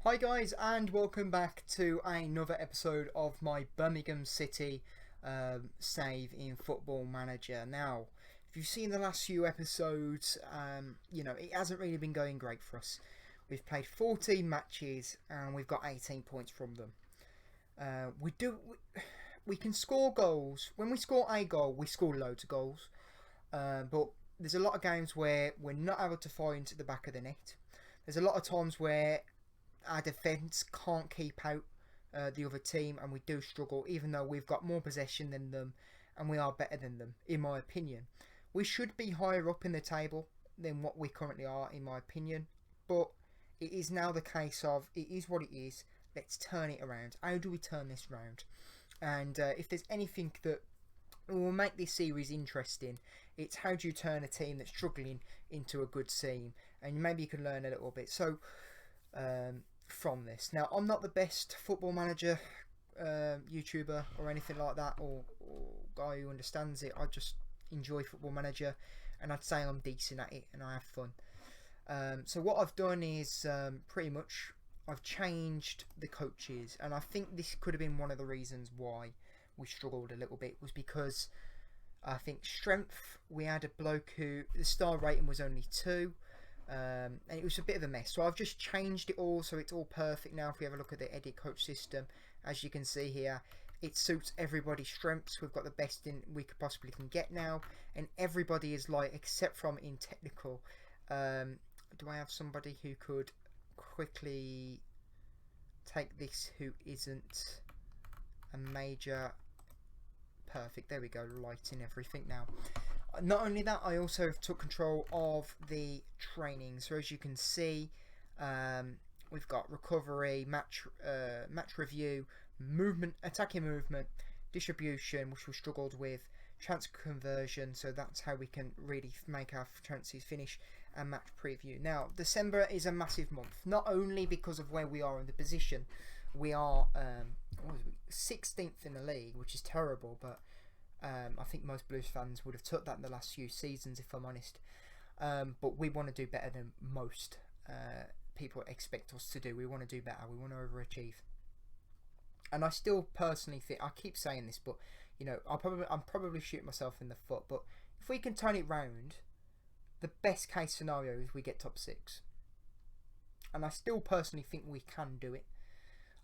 Hi guys, and welcome back to another episode of my Birmingham City save in Football Manager. Now, if you've seen the last few episodes, it hasn't really been going great for us. We've played 14 matches and we've got 18 points from them. We can score goals. When we score a goal, we score loads of goals. But there's a lot of games where we're not able to find the back of the net. There's a lot of times where our defence can't keep out the other team, and we do struggle, even though we've got more possession than them and we are better than them, in my opinion. We should be higher up in the table than what we currently are, in my opinion, but it is now the case of, it is what it is, let's turn it around. How do we turn this round? And if there's anything that will make this series interesting, it's how do you turn a team that's struggling into a good team, and maybe you can learn a little bit. So from this. Now, I'm not the best football manager YouTuber or anything like that, or guy who understands it. I just enjoy Football Manager, and I'd say I'm decent at it and I have fun. So what I've done is pretty much I've changed the coaches, and I think this could have been one of the reasons why we struggled a little bit, was because I think strength, we had a bloke who the star rating was only 2. And it was a bit of a mess, so I've just changed it all so it's all perfect now. If we have a look at the edit coach system, as you can see here, it suits everybody's strengths. We've got the best in we could possibly can get now, and everybody is like, except from in technical. Do I have somebody who could quickly take this who isn't a major? Perfect, there we go, lighting everything now. Not only that, I also took control of the training. So as you can see, we've got recovery, match review, movement, attacking movement, distribution, which we struggled with, chance conversion. So that's how we can really make our chances finish, and match preview. Now, December is a massive month, not only because of where we are in the position. We are 16th in the league, which is terrible, but I think most Blues fans would have took that in the last few seasons, if I'm honest. But we want to do better than most people expect us to do. We want to do better. We want to overachieve. And I still personally think, I keep saying this, but I'm probably shooting myself in the foot. But if we can turn it round, the best case scenario is we get top 6. And I still personally think we can do it.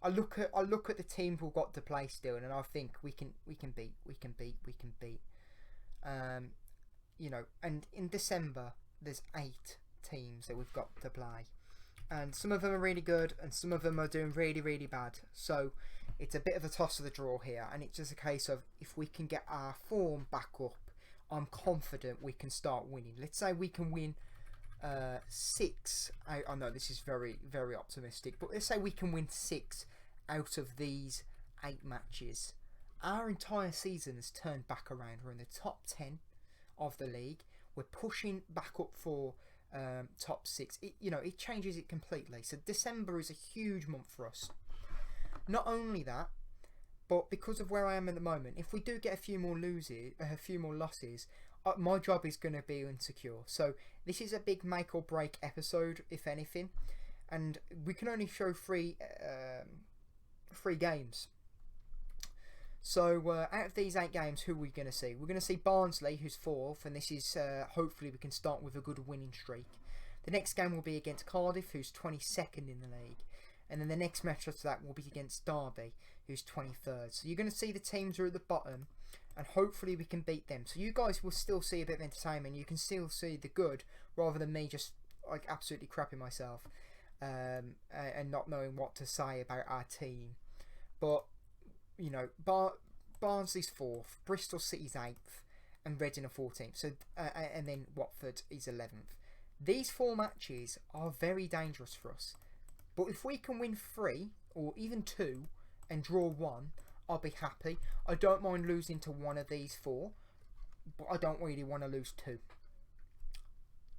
I look at the teams we've got to play still, and I think we can beat. And in December there's 8 teams that we've got to play, and some of them are really good, and some of them are doing really, really bad. So it's a bit of a toss of the draw here, and it's just a case of if we can get our form back up, I'm confident we can start winning. Let's say we can win 6. I know this is very, very optimistic, but let's say we can win 6 out of these 8 matches. Our entire season has turned back around. We're in the top 10 of the league. We're pushing back up for top 6. It changes it completely. So December is a huge month for us. Not only that, but because of where I am at the moment, if we do get a few more losses, my job is going to be insecure. So this is a big make or break episode, if anything, and we can only show 3 games. So out of these 8 games, who are we going to see? We're going to see Barnsley, who's 4th, and this is hopefully we can start with a good winning streak. The next game will be against Cardiff, who's 22nd in the league. And then the next match after that will be against Derby, who's 23rd. So you're going to see the teams are at the bottom, and hopefully we can beat them. So you guys will still see a bit of entertainment. You can still see the good, rather than me just like absolutely crapping myself and not knowing what to say about our team. But Barnsley's 4th, Bristol City's 8th, and Reading are 14th. So and then Watford is 11th. These 4 matches are very dangerous for us. But if we can win 3 or even 2 and draw 1, I'll be happy. I don't mind losing to one of these 4, but I don't really want to lose 2.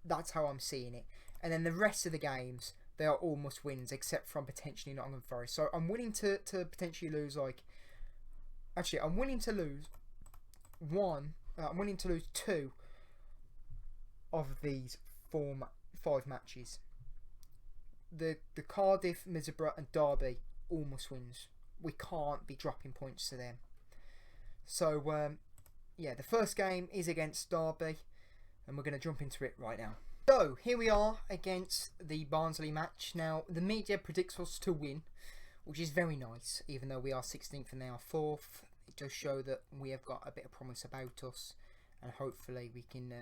That's how I'm seeing it. And then the rest of the games, they are all must wins, except from potentially Nottingham Forest. So I'm willing to potentially lose I'm willing to lose 1. I'm willing to lose 2 of these 5 matches. the Cardiff, Middlesbrough and Derby all must wins. We can't be dropping points to them. So yeah, the first game is against Derby, and we're going to jump into it right now. So here we are against the Barnsley match. Now the media predicts us to win, which is very nice, even though we are 16th and they are 4th. It does show that we have got a bit of promise about us, and hopefully we can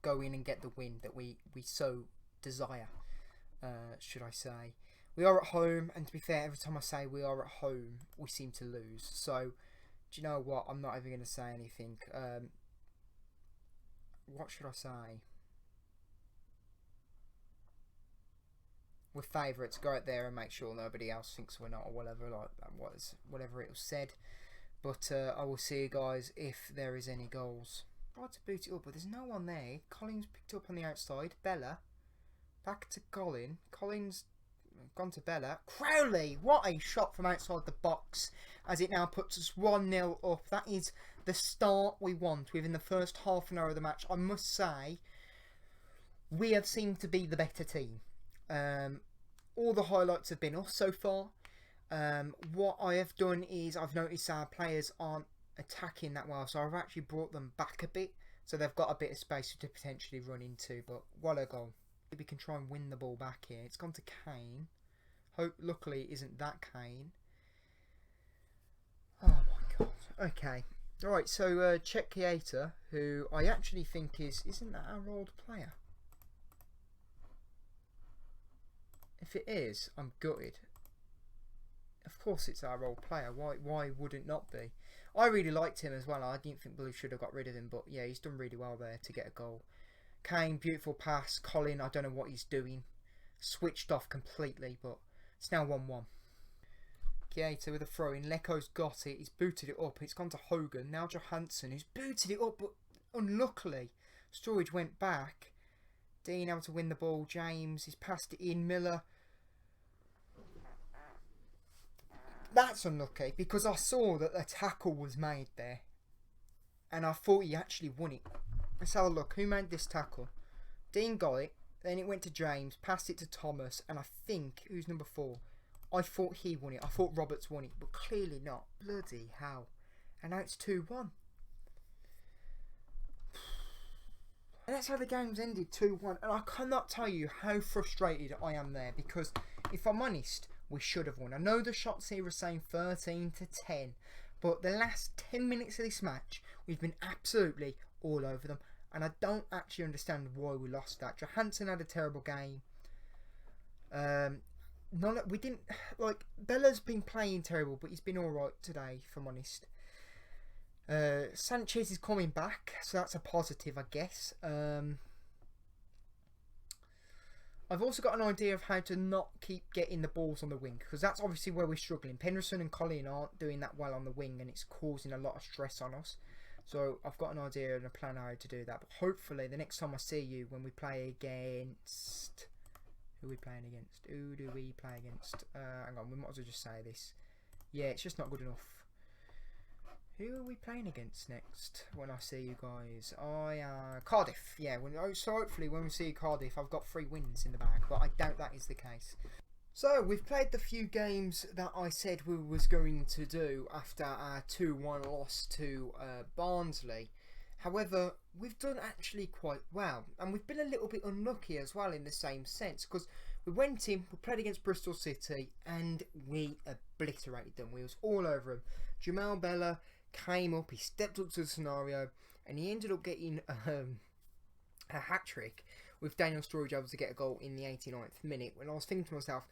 go in and get the win that we so desire, should I say. We are at home, and to be fair, every time I say we are at home, we seem to lose. So, do you know what? I'm not even going to say anything. What should I say? We're favourites. Go out there and make sure nobody else thinks we're not, or whatever. Like that was whatever it was said. But I will see you guys if there is any goals. I tried to boot it up, but there's no one there. Collins picked up on the outside. Bella back to Colin. Collins gone to Bella. Crowley, what a shot from outside the box, as it now puts us 1-0 up. That is the start we want within the first half an hour of the match. I must say, we have seemed to be the better team. All the highlights have been us so far. What I have done is I've noticed our players aren't attacking that well, so I've actually brought them back a bit, so they've got a bit of space to potentially run into. But what a goal. We can try and win the ball back here. It's gone to Kane. Luckily it isn't that Kane. Oh my god. Okay. Alright, so Czech Kieta, who I actually think isn't that our old player? If it is, I'm gutted. Of course it's our old player. Why would it not be? I really liked him as well. I didn't think Blue should have got rid of him, but yeah, he's done really well there to get a goal. Kane, beautiful pass. Colin, I don't know what he's doing. Switched off completely, but it's now 1-1. Kieta with a throw in. Leko's got it. He's booted it up. It's gone to Hogan. Now Johansson, who's booted it up, but unluckily, Sturridge went back. Dean able to win the ball. James, he's passed it in. Miller. That's unlucky, because I saw that a tackle was made there, and I thought he actually won it. Let's have a look. Who made this tackle? Dean got it. Then it went to James. Passed it to Thomas. And I think, who's number 4? I thought he won it. I thought Roberts won it. But clearly not. Bloody hell. And now it's 2-1. And that's how the game's ended. 2-1. And I cannot tell you how frustrated I am there. Because, if I'm honest, we should have won. I know the shots here are saying 13-10. But the last 10 minutes of this match, we've been absolutely all over them. And I don't actually understand why we lost that. Johansson had a terrible game. We didn't, like, Bella's been playing terrible, but he's been alright today, if I'm honest. Sanchez is coming back, so that's a positive, I guess. I've also got an idea of how to not keep getting the balls on the wing, because that's obviously where we're struggling. Penderson and Colin aren't doing that well on the wing, and it's causing a lot of stress on us. So I've got an idea and a plan how to do that. But hopefully the next time I see you, when we play against... Who are we playing against? Who do we play against? Hang on, we might as well just say this. Yeah, it's just not good enough. Who are we playing against next when I see you guys? Cardiff. Yeah, so hopefully when we see Cardiff, I've got 3 wins in the bag. But I doubt that is the case. So, we've played the few games that I said we was going to do after our 2-1 loss to Barnsley. However, we've done actually quite well. And we've been a little bit unlucky as well in the same sense. Because we went in, we played against Bristol City, and we obliterated them. We was all over them. Jamal Bella came up, he stepped up to the scenario, and he ended up getting a hat-trick with Daniel Sturridge able to get a goal in the 89th minute. When I was thinking to myself,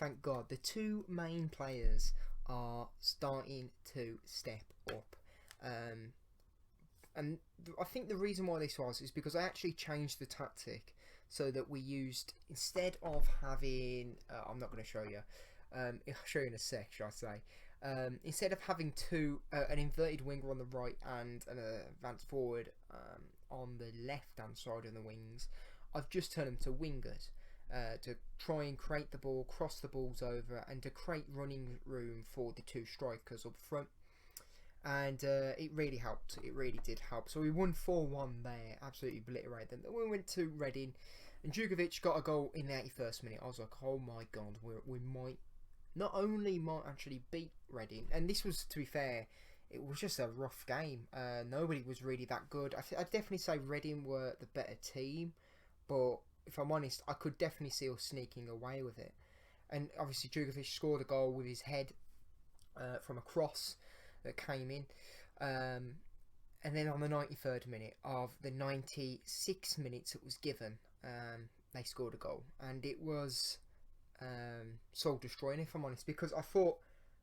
thank God, the 2 main players are starting to step up. And I think the reason why this was is because I actually changed the tactic so that we used, instead of having, I'm not going to show you, I'll show you in a sec, shall I say. Instead of having an inverted winger on the right and an advanced forward on the left hand side of the wings, I've just turned them to wingers to try and create the ball, cross the balls over, and to create running room for the 2 strikers up front. And it really helped. It really did help. So we won 4-1 there, absolutely obliterated them. Then we went to Reading, And Djukovic got a goal in the 81st minute. I was like, oh my god, we might not only might actually beat Reading, and this was, to be fair, it was just a rough game. Nobody was really that good. I'd definitely say Reading were the better team, but if I'm honest, I could definitely see us sneaking away with it. And obviously, Djukovic scored a goal with his head from a cross that came in. And then on the 93rd minute of the 96 minutes it was given, they scored a goal. And it was soul destroying, if I'm honest, because I thought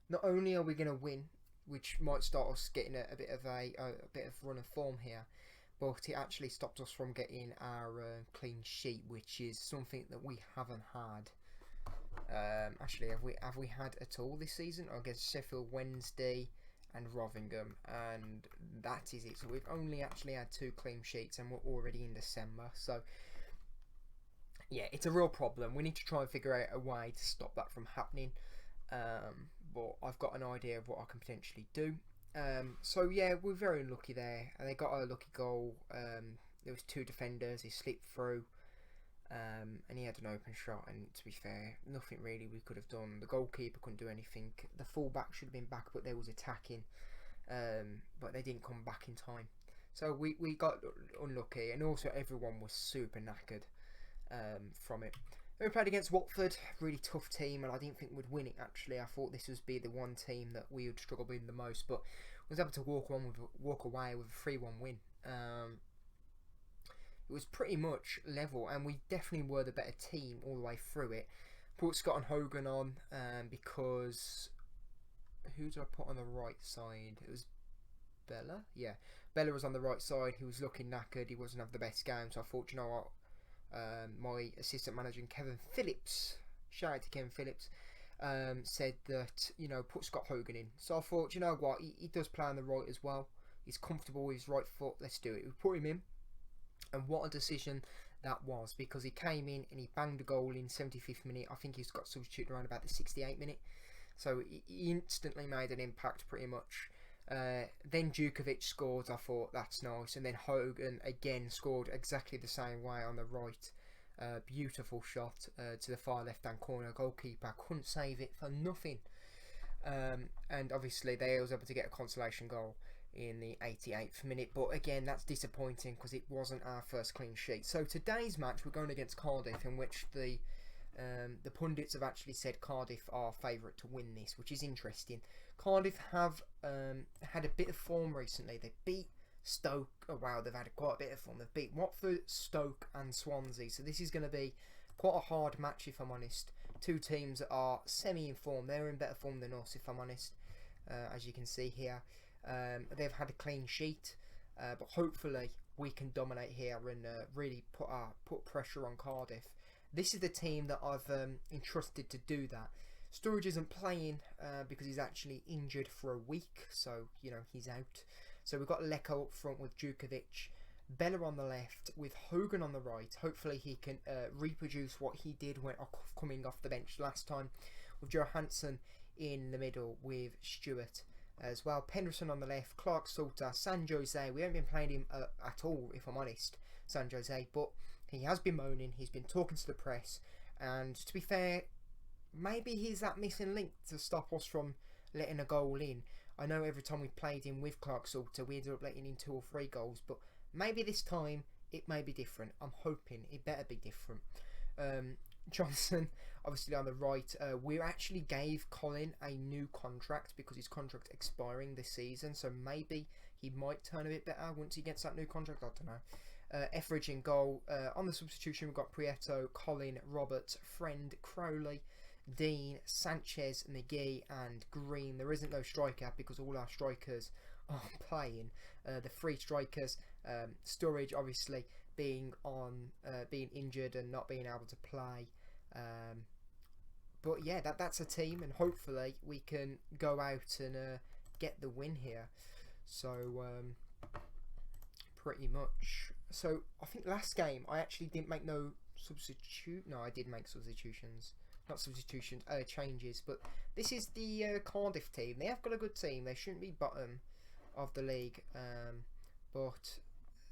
not only are we going to win, which might start us getting a bit of a bit of run of form here, but it actually stopped us from getting our clean sheet, which is something that we haven't had. Actually, have we had at all this season? I guess Sheffield Wednesday and Rotherham, and that is it. So we've only actually had 2 clean sheets, and we're already in December. So yeah, it's a real problem. We need to try and figure out a way to stop that from happening. But I've got an idea of what I can potentially do. So yeah, we're very unlucky there. And they got a lucky goal. There was 2 defenders. He slipped through. And he had an open shot, and to be fair, nothing really we could have done. The goalkeeper couldn't do anything. The fullback should have been back, but they was attacking, but they didn't come back in time. So we got unlucky, and also everyone was super knackered from it. Then we played against Watford, really tough team, and I didn't think we'd win it. Actually, I thought this would be the one team that we would struggle with the most, but was able to walk away with a 3-1 win. It was pretty much level, and we definitely were the better team all the way through it. Put Scott and Hogan on because who did I put on the right side? It was Bella. Yeah, Bella was on the right side. He was looking knackered. He wasn't having the best game, so I thought, you know what? My assistant manager, Kevin Phillips, shout out to Kevin Phillips, said that, you know, put Scott Hogan in. So I thought, you know what? He does play on the right as well. He's comfortable with his right foot. Let's do it. We put him in. And what a decision that was, because he came in and he banged a goal in 75th minute. I think he's got substituted around about the 68th minute. So he instantly made an impact pretty much. Then Djukovic scored. I thought, that's nice. And then Hogan again scored exactly the same way on the right. Beautiful shot to the far left hand corner. Goalkeeper couldn't save it for nothing. And obviously they was able to get a consolation goal in the 88th minute, but again, that's disappointing because it wasn't our first clean sheet. So today's match, we're going against Cardiff, in which the pundits have actually said Cardiff are favourite to win this, which is interesting. Cardiff have had a bit of form recently. They beat Stoke. Oh wow, they've had quite a bit of form. They've beat Watford, Stoke and Swansea. So this is going to be quite a hard match, if I'm honest. 2 teams that are semi-in-form. They're in better form than us, if I'm honest, as you can see here. They've had a clean sheet, but hopefully we can dominate here and really put pressure on Cardiff. This is the team that I've entrusted to do that. Sturridge isn't playing because he's actually injured for a week, so you know he's out. So we've got Leko up front with Djukovic, Bella on the left with Hogan on the right. Hopefully he can reproduce what he did when coming off the bench last time, with Johansson in the middle with Stewart as well. Penderson on the left, Clark Salter, San Jose. We haven't been playing him at all, if I'm honest, San Jose, but he has been moaning, he's been talking to the press, and to be fair, maybe he's that missing link to stop us from letting a goal in. I know every time we played him with Clark Salter, we ended up letting in 2 or 3 goals, but maybe this time it may be different. I'm hoping it better be different. Johnson, obviously on the right. We actually gave Colin a new contract because his contract expiring this season, so maybe he might turn a bit better once he gets that new contract. I don't know. Etheridge in goal. On the substitution, we've got Prieto, Colin, Roberts, Friend, Crowley, Dean, Sanchez, McGee and Green. There isn't no striker because all our strikers are playing. The 3 strikers, Sturridge obviously being injured and not being able to play. But yeah, that's a team, and hopefully we can go out and get the win here. So pretty much. So I think last game I actually didn't make no substitute. No, I did make substitutions. Not substitutions, changes. But this is the Cardiff team. They have got a good team. They shouldn't be bottom of the league. But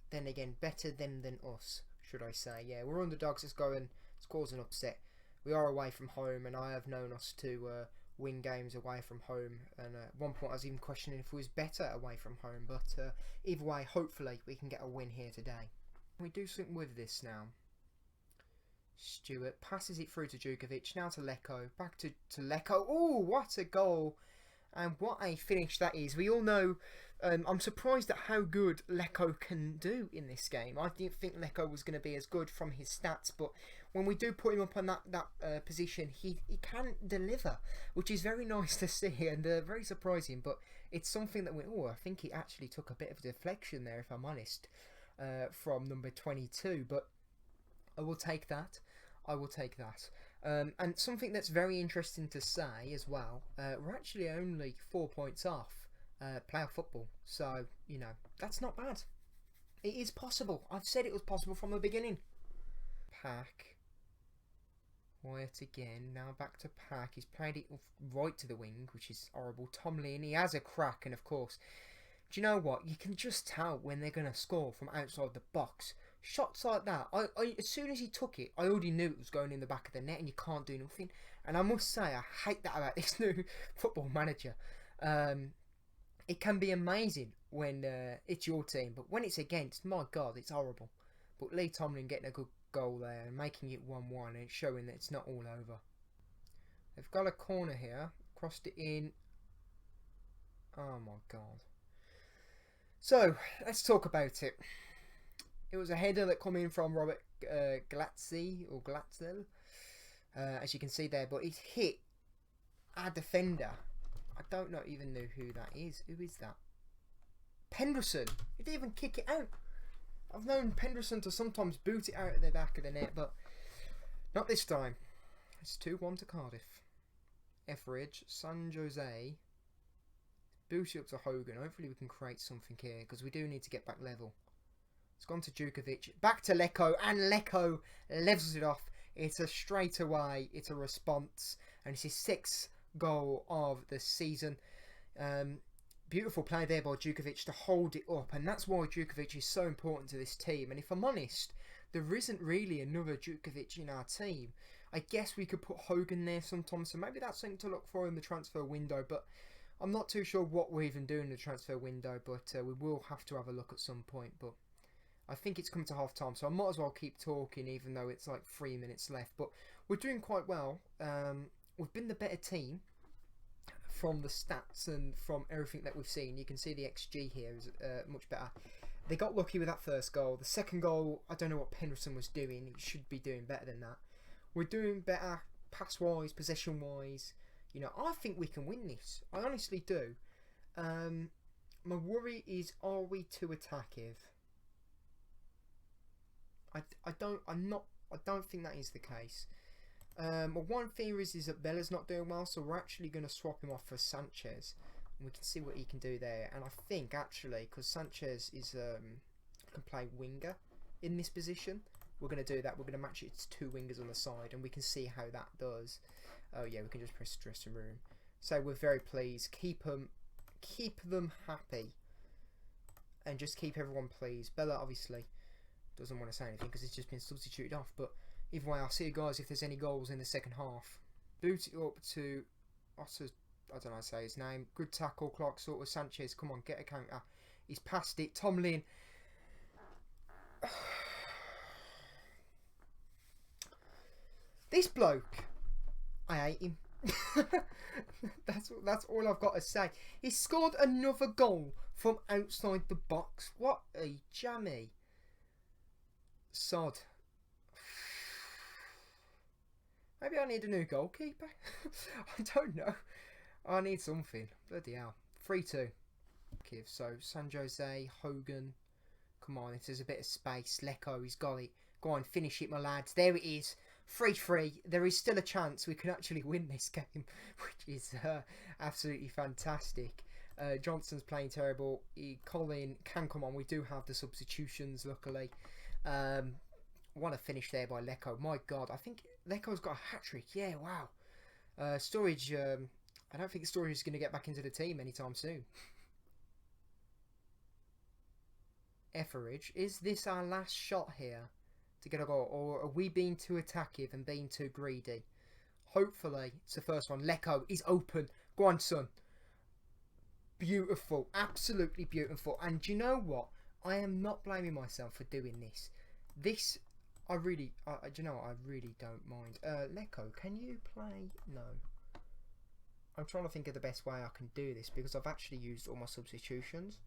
then again, better them than us, should I say. Yeah, we're underdogs. Let's go and let's cause an upset. We are away from home, and I have known us to win games away from home. And at one point, I was even questioning if it was better away from home. But either way, hopefully, we can get a win here today. We do something with this now. Stewart passes it through to Djukovic. Now to Leko. Back to Leko. Oh, what a goal! And what a finish that is. We all know, I'm surprised at how good Leko can do in this game. I didn't think Leko was going to be as good from his stats, but when we do put him up on that position, he can deliver, which is very nice to see and very surprising. But it's something that I think he actually took a bit of a deflection there, if I'm honest, from number 22. But I will take that. I will take that. And something that's very interesting to say as well, we're actually only 4 points off playoff football. So, you know, that's not bad. It is possible. I've said it was possible from the beginning. Pack. Wyatt again. Now back to Pack. He's played it right to the wing, which is horrible. Tomlin, he has a crack. And of course, do you know what? You can just tell when they're going to score from outside the box. Shots like that, as soon as he took it, I already knew it was going in the back of the net and you can't do nothing. And I must say, I hate that about this new football manager. It can be amazing when it's your team, but when it's against, my God, it's horrible. But Lee Tomlin getting a good goal there and making it 1-1 and it's showing that it's not all over. They've got a corner here, crossed it in. Oh my God. So, let's talk about it. It was a header that come in from Robert Glatzel, as you can see there, but he's hit our defender. I don't even know who that is. Who is that? Penderson. He didn't even kick it out. I've known Penderson to sometimes boot it out of the back of the net, but not this time. It's 2-1 to Cardiff. Etheridge, San Jose. Boot it up to Hogan. Hopefully we can create something here, because we do need to get back level. It's gone to Djukovic, back to Leko, and Leko levels it off. It's a straightaway, it's a response, and it's his 6th goal of the season. Beautiful play there by Djukovic to hold it up, and that's why Djukovic is so important to this team. And if I'm honest, there isn't really another Djukovic in our team. I guess we could put Hogan there sometimes, so maybe that's something to look for in the transfer window, but I'm not too sure what we're even doing in the transfer window, but we will have to have a look at some point. But I think it's come to half time, so I might as well keep talking even though it's like 3 minutes left. But we're doing quite well. We've been the better team from the stats and from everything that we've seen. You can see the XG here is much better. They got lucky with that first goal. The second goal, I don't know what Penderson was doing. He should be doing better than that. We're doing better pass-wise, possession-wise. You know, I think we can win this. I honestly do. My worry is, are we too attackive? I don't think that is the case. Well, one theory is that Bella's not doing well, so we're actually going to swap him off for Sanchez, and we can see what he can do there. And I think actually, because Sanchez is can play winger in this position, we're going to do that. We're going to match it to 2 wingers on the side, and we can see how that does. Oh yeah, we can just press dressing room. So we're very pleased. Keep them happy, and just keep everyone pleased. Bella obviously doesn't want to say anything because it's just been substituted off, but either way, I'll see you guys if there's any goals in the second half. Boot it up to Otter, I don't know how to say his name. Good tackle, Clark sort of. Sanchez, come on, get a counter. He's passed it. Tomlin. This bloke, I hate him. That's all I've got to say. He scored another goal from outside the box. What a jammy. Sod. Maybe I need a new goalkeeper. I don't know. I need something. Bloody hell. 3-2. So, San Jose, Hogan. Come on, if there's a bit of space. Leko, he's got it. Go on, finish it, my lads. There it is. 3-3. There is still a chance we can actually win this game, which is absolutely fantastic. Johnson's playing terrible. Colin can come on. We do have the substitutions, luckily. What a finish there by Leko. My God, I think Leko's got a hat-trick. Yeah, wow. Sturridge, I don't think Sturridge is going to get back into the team anytime soon. Etheridge, is this our last shot here? to get a goal, or are we being too attackive and being too greedy? Hopefully, it's the first one. Leko is open. Go on, son. Beautiful. Absolutely beautiful. And do you know what? I am not blaming myself for doing this. This, do you know what? I really don't mind. Leko, can you play? No. I'm trying to think of the best way I can do this because I've actually used all my substitutions.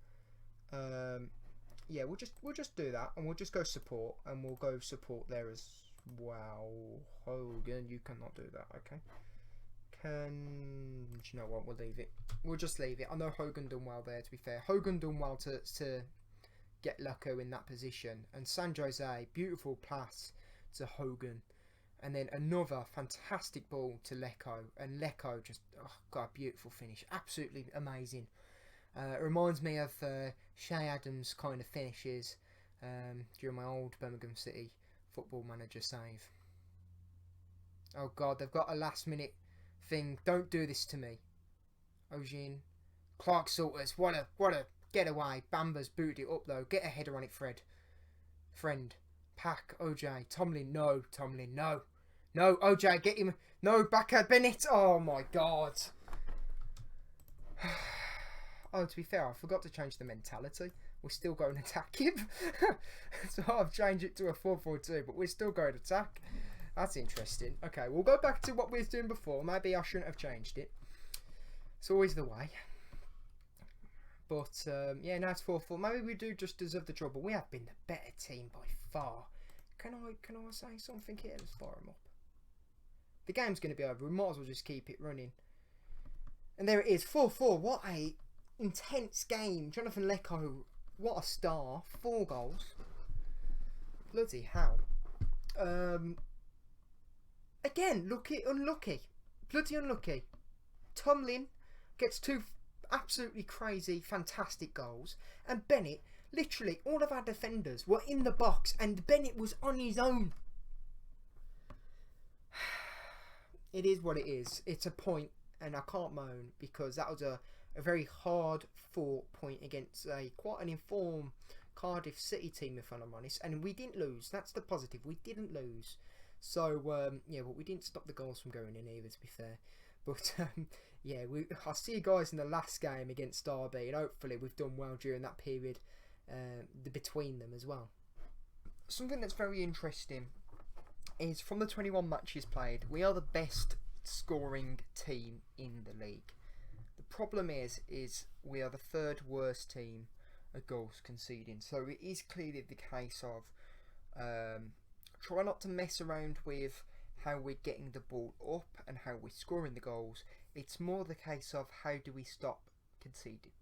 Yeah, we'll just do that, and we'll just go support, and we'll go support there as well. Hogan, you cannot do that. Okay. Do you know what? We'll leave it. We'll just leave it. I know Hogan done well there. To be fair, Hogan done well to get Leko in that position, and San Jose, beautiful pass to Hogan. And then another fantastic ball to Leko. And Leko just got a beautiful finish. Absolutely amazing. It reminds me of Shea Adams kind of finishes during my old Birmingham City football manager save. Oh God, they've got a last minute thing. Don't do this to me. Ojin. Clark Salters. What a getaway. Bamba's booted it up though. Get a header on it, Fred. Friend. Pack. OJ. Tomlin. No. Tomlin. No. No. OJ. Get him. No. Back at Bennett. Oh my God. Oh, to be fair, I forgot to change the mentality. We're still going attacking. So I've changed it to a 4-4-2, but we're still going attack. That's interesting. Okay, we'll go back to what we were doing before. Maybe I shouldn't have changed it. It's always the way. But, yeah, now it's 4-4. Maybe we do just deserve the trouble. We have been the better team by far. Can I say something here? Let's fire them up. The game's going to be over. We might as well just keep it running. And there it is. 4-4. What a intense game. Jonathan Leko, what a star. 4 goals. Bloody hell. Again, unlucky. Bloody unlucky. Tomlin gets 2 absolutely crazy, fantastic goals. And Bennett, literally, all of our defenders were in the box and Bennett was on his own. It is what it is. It's a point, and I can't moan because that was a very hard fought point against quite an informed Cardiff City team, if I'm honest. And we didn't lose. That's the positive. We didn't lose. So, yeah, but we didn't stop the goals from going in either, to be fair. But, yeah, I'll see you guys in the last game against Derby, and hopefully we've done well during that period between them as well. Something that's very interesting is from the 21 matches played, we are the best scoring team in the league. The problem is we are the 3rd worst team at goals conceding. So it is clearly the case of try not to mess around with how we're getting the ball up and how we're scoring the goals. It's more the case of how do we stop conceding.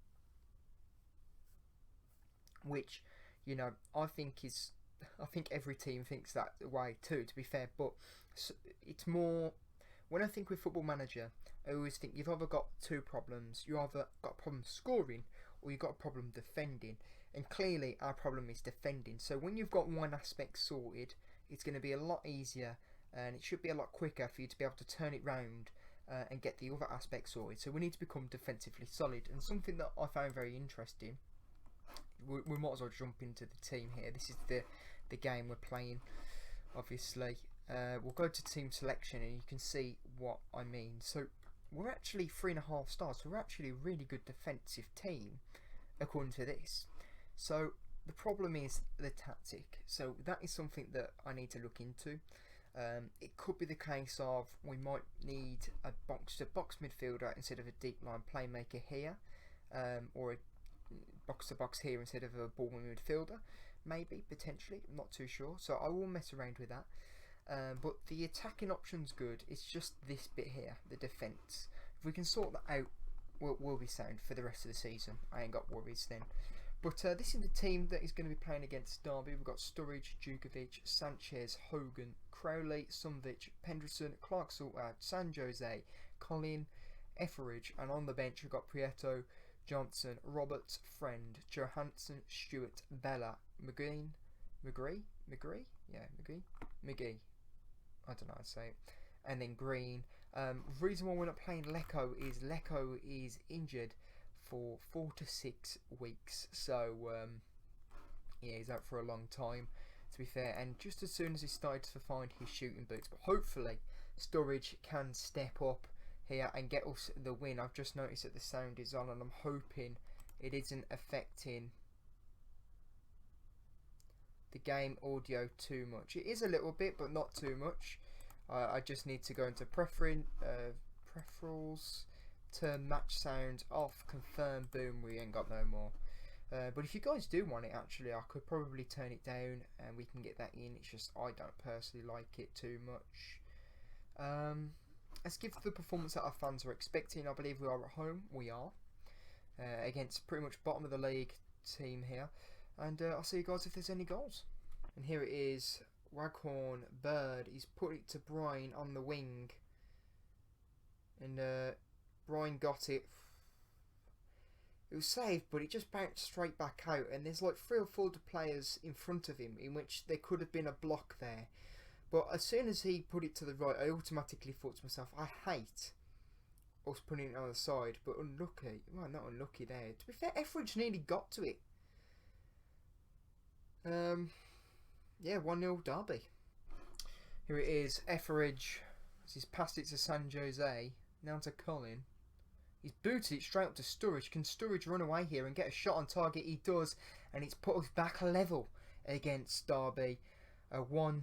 Which, you know, I think every team thinks that way too, to be fair, but it's more, when I think with Football Manager, I always think you've either got 2 problems. You either got a problem scoring or you've got a problem defending. And clearly our problem is defending. So when you've got one aspect sorted, it's going to be a lot easier and it should be a lot quicker for you to be able to turn it round and get the other aspect sorted. So we need to become defensively solid. And something that I found very interesting, we might as well jump into the team here. This is the game we're playing, obviously. We'll go to team selection and you can see what I mean. So we're actually 3.5 stars. So we're actually a really good defensive team according to this. So the problem is the tactic. So that is something that I need to look into. It could be the case of we might need a box-to-box midfielder instead of a deep line playmaker here, or a box-to-box here instead of a ball midfielder. Maybe, potentially, I'm not too sure. So I will mess around with that. But the attacking option's good. It's just this bit here, the defence. If we can sort that out, we'll be sound for the rest of the season. I ain't got worries then. But this is the team that is going to be playing against Derby. We've got Sturridge, Djukovic, Sanchez, Hogan, Crowley, Sunvich, Penderson, Clark Salter, San Jose, Colin, Etheridge, and on the bench we've got Prieto, Johnson, Roberts, Friend, Johansson, Stewart, Bella, McGee. I don't know how to say it. And then Green. The reason why we're not playing Leko is injured for 4 to 6 weeks. So yeah, he's out for a long time. to be fair, and just as soon as he started to find his shooting boots. But hopefully Sturridge can step up here and get us the win. I've just noticed that the sound is on, and I'm hoping it isn't affecting the game audio too much. It is a little bit, but not too much. I just need to go into preferrals, turn match sound off, confirm, boom, we ain't got no more. But if you guys do want it, actually, I could probably turn it down and we can get that in. It's just I don't personally like it too much. Let's give the performance that our fans are expecting. I believe we are at home. We are. Against pretty much bottom of the league team here. And I'll see you guys if there's any goals. And here it is. Waghorn Bird. He's put it to Brian on the wing. And Brian got it. It was saved, but it just bounced straight back out. And there's like 3 or 4 players in front of him, in which there could have been a block there. But as soon as he put it to the right, I automatically thought to myself, I hate us putting it on the side. But unlucky. Well, not unlucky there. To be fair, Etheridge nearly got to it. Yeah, 1-0 Derby. Here it is. Etheridge. He's passed it to San Jose. Now to Colin. He's booted it straight up to Sturridge. Can Sturridge run away here and get a shot on target? He does. And it's put us back level against Derby. 1-1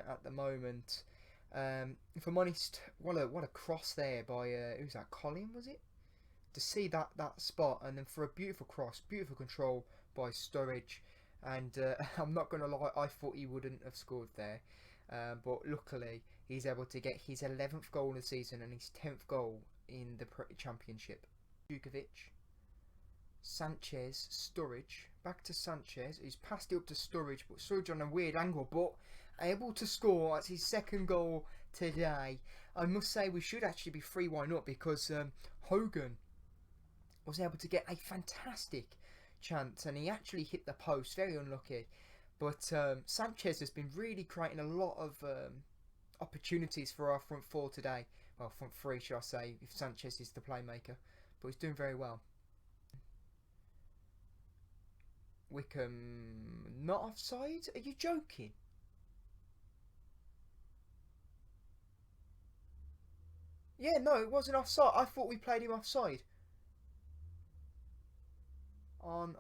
at the moment. If I'm honest, what a cross there by, who's that? Colin, was it? To see that spot. And then for a beautiful cross. Beautiful control by Sturridge. And I'm not going to lie, I thought he wouldn't have scored there. But luckily, he's able to get his 11th goal of the season and his 10th goal in the championship. Jukovic, Sanchez, Sturridge, back to Sanchez. He's passed it up to Sturridge, but Sturridge on a weird angle, but able to score. That's his 2nd goal today. I must say we should actually be 3-1 up because Hogan was able to get a fantastic chance and he actually hit the post. Very unlucky. But Sanchez has been really creating a lot of opportunities for our front 4 today. Well, front 3 should I say, if Sanchez is the playmaker. But he's doing very well. Wickham not offside? Are you joking? Yeah, no, it wasn't offside. I thought we played him offside. On.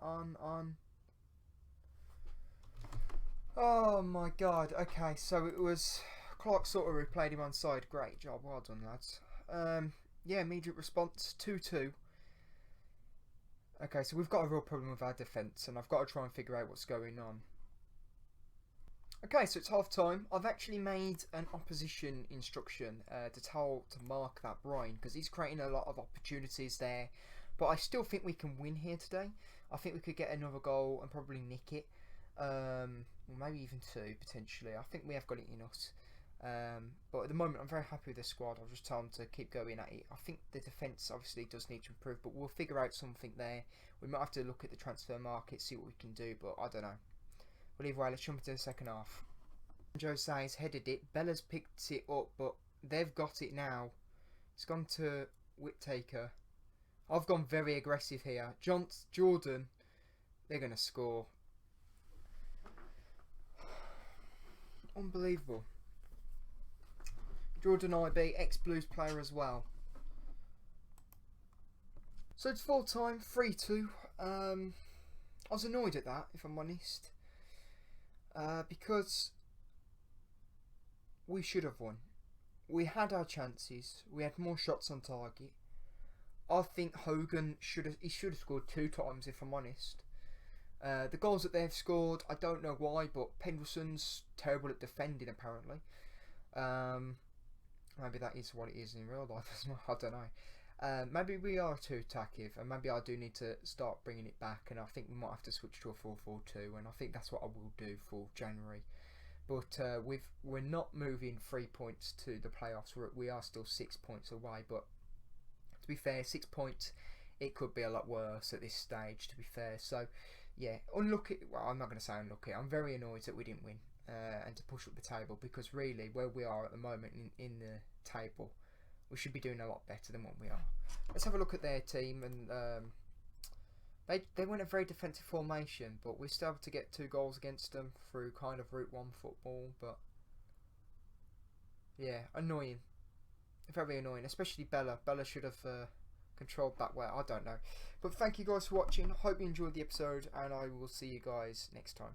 Oh my god. Okay, so it was Clark Sutter who played him onside. Great job. Well done, lads. Yeah, immediate response. 2-2. Okay, so we've got a real problem with our defence, and I've got to try and figure out what's going on. Okay, so it's half time. I've actually made an opposition instruction to mark that Brian, because he's creating a lot of opportunities there. But I still think we can win here today. I think we could get another goal and probably nick it. Or maybe even 2 potentially. I think we have got it in us. But at the moment I'm very happy with the squad. I'll just tell them to keep going at it. I think the defence obviously does need to improve, but we'll figure out something there. We might have to look at the transfer market, see what we can do, but I don't know. Well, either way, let's jump into the second half. Jose's headed it. Bella's picked it up, but they've got it now. It's gone to Whittaker. I've gone very aggressive here. Jordan, they're going to score. Unbelievable. Jordan IB, ex-Blues player as well. So it's full time, 3-2. I was annoyed at that, if I'm honest. Because we should have won. We had our chances. We had more shots on target. I think Hogan should have scored 2 times, if I'm honest. The goals that they've scored, I don't know why, but Pendleton's terrible at defending apparently. Maybe that is what it is in real life as well. I don't know. Maybe we are too attackive, and maybe I do need to start bringing it back. And I think we might have to switch to a 4-4-2, and I think that's what I will do for January. But we're not moving 3 points to the playoffs. We are still 6 points away, but to be fair, 6 points, it could be a lot worse at this stage, to be fair. So, yeah, unlucky. Well, I'm not going to say unlucky. I'm very annoyed that we didn't win and to push up the table, because really, where we are at the moment in the table, we should be doing a lot better than what we are. Let's have a look at their team, and They went a very defensive formation, but we still able to get 2 goals against them through kind of Route 1 football. But yeah, annoying, very annoying. Especially Bella. Bella should have controlled that well. I don't know. But thank you guys for watching. Hope you enjoyed the episode, and I will see you guys next time.